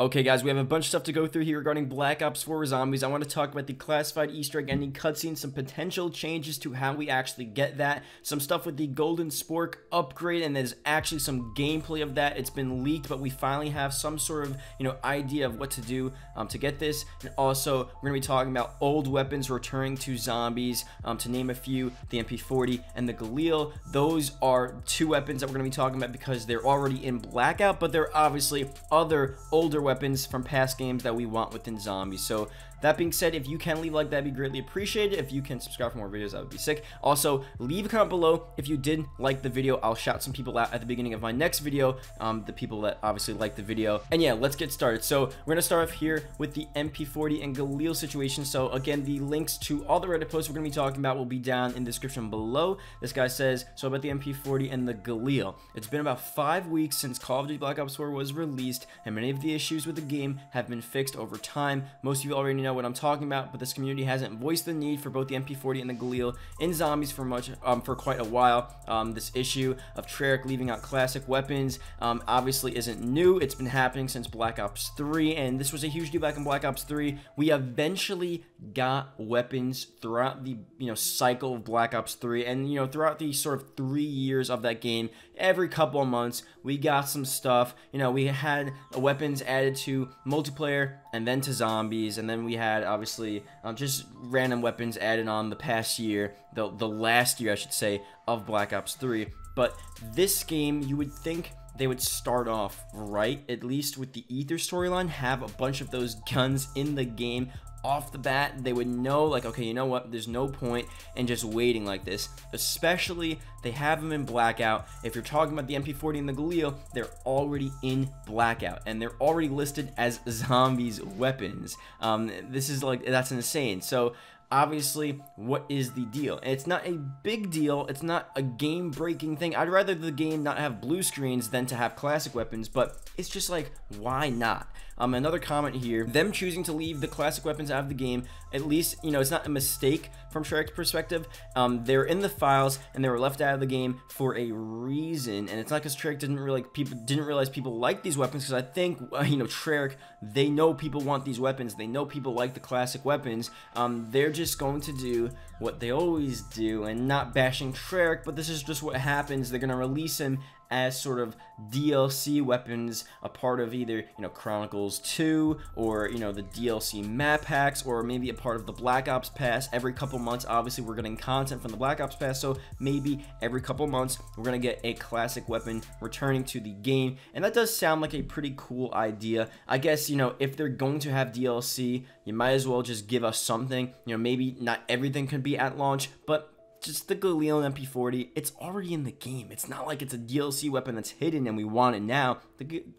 Okay guys, we have a bunch of stuff to go through here regarding Black Ops 4 Zombies. I want to talk about the classified Easter egg ending cutscene, some potential changes to how we actually get that, some stuff with the Golden Spork upgrade, and there's actually some gameplay of that. It's been leaked, but we finally have some sort of, idea of what to do to get this. And also, we're going to be talking about old weapons returning to zombies, to name a few, the MP40 and the Galil. Those are two weapons that we're going to be talking about because they're already in Blackout, but there are obviously other older weapons from past games that we want within zombies. So that being said, if you can leave a like, that'd be greatly appreciated. If you can subscribe for more videos, that would be sick. Also, leave a comment below if you did like the video. I'll shout some people out at the beginning of my next video, the people that obviously like the video. And yeah, let's get started. So we're gonna start off here with the MP40 and Galil situation. So again, the links to all the Reddit posts we're gonna be talking about will be down in the description below. This guy says, so about the MP40 and the Galil. It's been about 5 weeks since Call of Duty Black Ops 4 was released, and many of the issues with the game have been fixed over time. Most of you already know what I'm talking about, but this community hasn't voiced the need for both the MP40 and the Galil in zombies for quite a while. This issue of Treyarch leaving out classic weapons obviously isn't new. It's been happening since Black Ops 3, and this was a huge deal back in Black Ops 3. We eventually got weapons throughout the cycle of Black Ops 3, and throughout the sort of 3 years of that game. Every couple of months we got some stuff. We had weapons added to multiplayer and then to zombies, and then we had obviously just random weapons added on the past year, the last year I should say, of Black Ops 3. But this game, you would think they would start off right, at least with the Ether storyline, have a bunch of those guns in the game off the bat. They would know, like, okay, you know what, there's no point in just waiting like this, especially they have them in Blackout. If you're talking about the MP40 and the Galil, they're already in Blackout, and they're already listed as zombies weapons. This is like, that's insane. So obviously, what is the deal? And it's not a big deal. It's not a game-breaking thing. I'd rather the game not have blue screens than to have classic weapons, but it's just like, why not? Another comment here, them choosing to leave the classic weapons out of the game, at least, it's not a mistake from Treyarch's perspective. They're in the files, and they were left out of the game for a reason, and it's not because Treyarch didn't realize people like these weapons, because I think, Treyarch, they know people want these weapons. They know people like the classic weapons. They're just going to do what they always do, and not bashing Treyarch, but this is just what happens. They're going to release him as sort of DLC weapons, a part of either, Chronicles 2, or, the DLC map packs, or maybe a part of the Black Ops Pass. Every couple months, obviously, we're getting content from the Black Ops Pass, so maybe every couple months, we're going to get a classic weapon returning to the game, and that does sound like a pretty cool idea. I guess, if they're going to have DLC, you might as well just give us something. Maybe not everything can be at launch, but just the Galil and MP40, it's already in the game. It's not like it's a DLC weapon that's hidden and we want it now.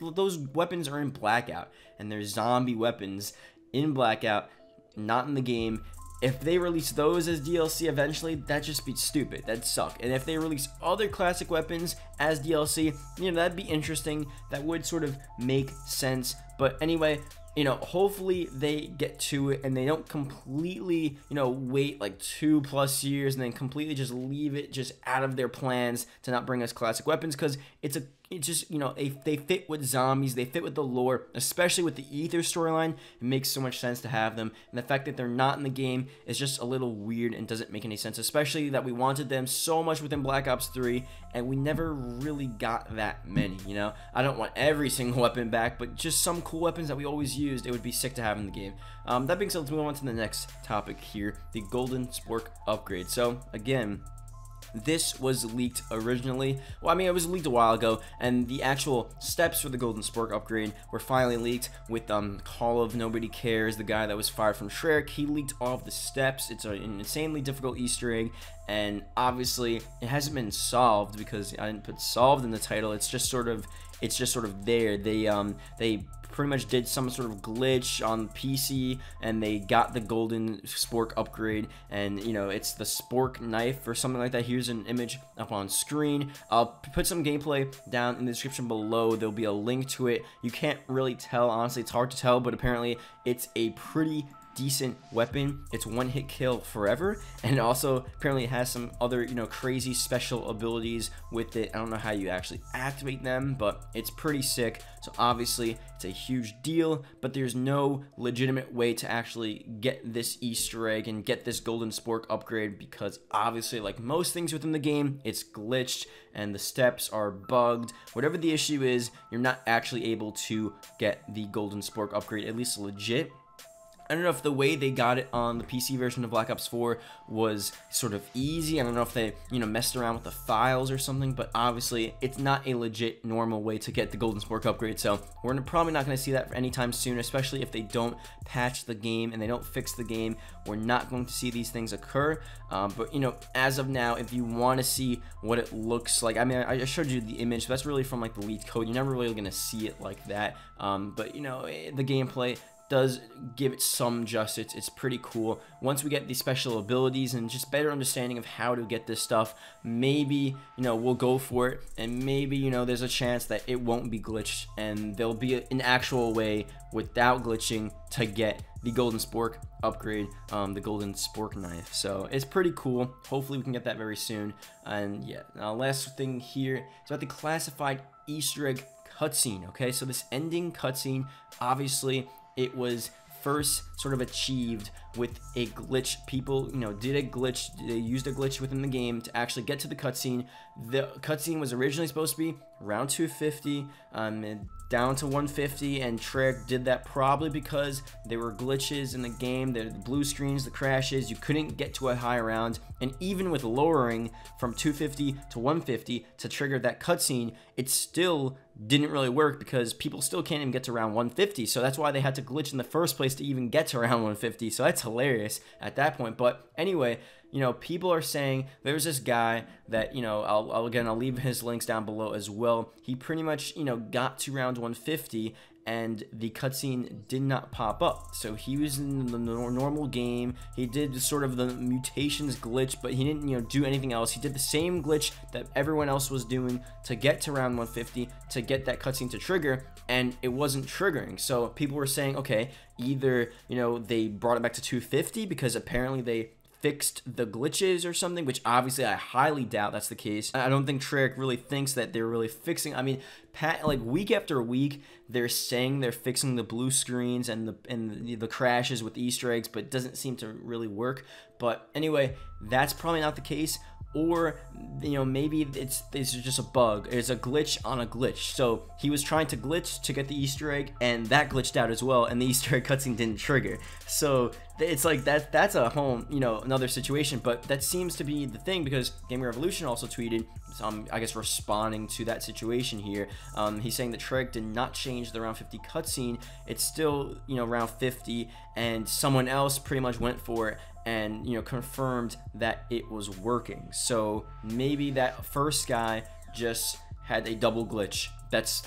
Those weapons are in Blackout, and they're zombie weapons in Blackout, not in the game. If they release those as DLC eventually, that'd just be stupid. That'd suck. And if they release other classic weapons as DLC, that'd be interesting. That would sort of make sense. But anyway, hopefully they get to it and they don't completely, wait like 2+ years and then completely just leave it just out of their plans to not bring us classic weapons, because it's just, they fit with zombies, they fit with the lore, especially with the Ether storyline. It makes so much sense to have them, and the fact that they're not in the game is just a little weird and doesn't make any sense, especially that we wanted them so much within Black Ops 3 and we never really got that many. I don't want every single weapon back, but just some cool weapons that we always used, it would be sick to have in the game. That being said, let's move on to the next topic here, the Golden Spork upgrade. So again, this was leaked originally. Well, I mean, it was leaked a while ago, and the actual steps for the Golden Spork upgrade were finally leaked with Call of Nobody Cares, the guy that was fired from Treyarch. He leaked all of the steps. It's an insanely difficult Easter egg, and obviously it hasn't been solved because I didn't put solved in the title. It's just sort of there. They pretty much did some sort of glitch on PC, and they got the Golden Spork upgrade, and it's the Spork knife or something like that. Here's an image up on screen. I'll put some gameplay down in the description below. There'll be a link to it. You can't really tell, honestly, it's hard to tell, but apparently it's a pretty decent weapon. It's one hit kill forever, and it also apparently has some other, you know, crazy special abilities with it. I don't know how you actually activate them, but it's pretty sick. So obviously it's a huge deal, but there's no legitimate way to actually get this Easter egg and get this golden spork upgrade, because obviously, like most things within the game, it's glitched and the steps are bugged. Whatever the issue is, you're not actually able to get the golden spork upgrade, at least legit. I don't know if the way they got it on the PC version of Black Ops 4 was sort of easy. I don't know if they, you know, messed around with the files or something, but obviously it's not a legit normal way to get the golden spork upgrade. So we're probably not going to see that anytime soon, especially if they don't patch the game and they don't fix the game. We're not going to see these things occur. But, you know, as of now, if you want to see what it looks like, I mean, I showed you the image. That's really from like the leaked code. You're never really going to see it like that. But, you know, the gameplay does give it some justice. It's pretty cool. Once we get these special abilities and just better understanding of how to get this stuff, maybe, you know, we'll go for it, and maybe, you know, there's a chance that it won't be glitched and there'll be an actual way without glitching to get the golden spork upgrade, the golden spork knife. So it's pretty cool. Hopefully we can get that very soon. And yeah, now last thing here is about the classified Easter egg cutscene. Okay, so this ending cutscene, obviously it was first sort of achieved with a glitch. People, you know, did a glitch. They used a glitch within the game to actually get to the cutscene. The cutscene was originally supposed to be around 250, and down to 150, and Treyarch did that probably because there were glitches in the game, the blue screens, the crashes, you couldn't get to a high round, and even with lowering from 250 to 150 to trigger that cutscene, it still didn't really work because people still can't even get to round 150. So that's why they had to glitch in the first place to even get to round 150. So that's hilarious at that point. But anyway, you know, people are saying there's this guy that, you know, I'll leave his links down below as well. He pretty much, you know, got to round 150 and the cutscene did not pop up. So he was in the normal game. He did sort of the mutations glitch, but he didn't, you know, do anything else. He did the same glitch that everyone else was doing to get to round 150 to get that cutscene to trigger, and it wasn't triggering. So people were saying, okay, either, you know, they brought it back to 250 because apparently they fixed the glitches or something, which obviously I highly doubt that's the case. I don't think Treyarch really thinks that they're really fixing. I mean, like week after week, they're saying they're fixing the blue screens and the crashes with Easter eggs, but it doesn't seem to really work. But anyway, that's probably not the case. Or, you know, maybe it's just a bug. It's a glitch on a glitch. So he was trying to glitch to get the Easter egg, and that glitched out as well, and the Easter egg cutscene didn't trigger. So it's like that's a whole, you know, another situation. But that seems to be the thing, because Gaming Revolution also tweeted, I guess responding to that situation here. He's saying that Treyarch did not change the round 50 cutscene. It's still, you know, round 50, and someone else pretty much went for it and, you know, confirmed that it was working. So maybe that first guy just had a double glitch. That's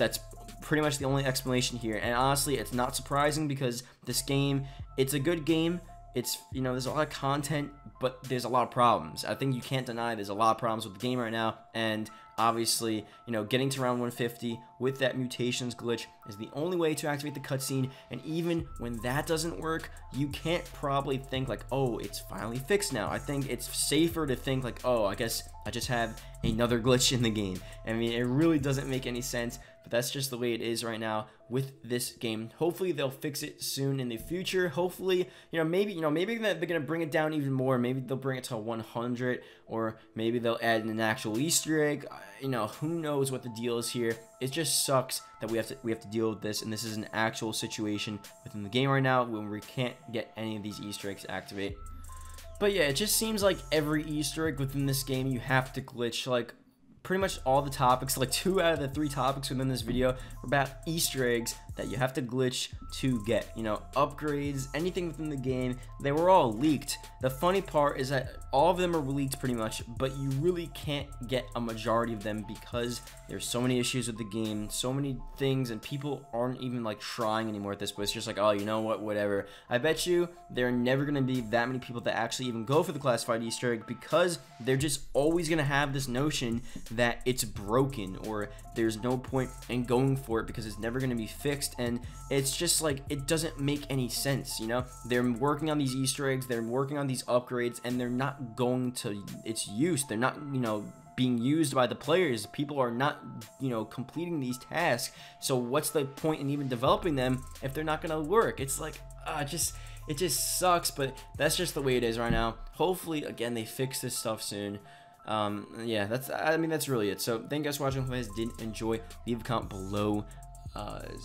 pretty much the only explanation here. And honestly, it's not surprising, because this game, it's a good game. It's, you know, there's a lot of content, but there's a lot of problems. I think you can't deny there's a lot of problems with the game right now, and obviously, you know, getting to round 150 with that mutations glitch is the only way to activate the cutscene. And even when that doesn't work, you can't probably think like, oh, it's finally fixed now. I think it's safer to think like, oh, I guess I just have another glitch in the game. I mean, it really doesn't make any sense, but that's just the way it is right now with this game. Hopefully they'll fix it soon in the future. Hopefully, maybe they're gonna bring it down even more. Maybe they'll bring it to 100, or maybe they'll add an actual Easter egg. Who knows what the deal is here. It just sucks that we have to deal with this, and this is an actual situation within the game right now when we can't get any of these Easter eggs to activate. But yeah, it just seems like every Easter egg within this game you have to glitch. Like pretty much all the topics, like 2 out of the 3 topics within this video are about Easter eggs that you have to glitch to get. Upgrades, anything within the game, they were all leaked. The funny part is that all of them are leaked pretty much, but you really can't get a majority of them because there's so many issues with the game, so many things, and people aren't even like trying anymore at this point. It's just like, oh, you know what, whatever. I bet you there are never going to be that many people that actually even go for the classified Easter egg, because they're just always going to have this notion that it's broken or there's no point in going for it because it's never going to be fixed. fixed, and it's just like, it doesn't make any sense, you know? They're working on these Easter eggs, they're working on these upgrades, and they're not going to its use. They're not, you know, being used by the players. People are not, you know, completing these tasks. So what's the point in even developing them if they're not gonna work? It's like, it just sucks, but that's just the way it is right now. Hopefully, again, they fix this stuff soon. Yeah, that's really it. So thank you guys for watching. If you guys did enjoy, leave a comment below,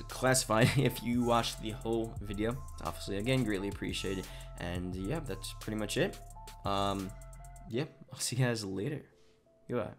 classified if you watched the whole video. Obviously, again, greatly appreciated. And yeah, that's pretty much it. Yeah, I'll see you guys later. Goodbye.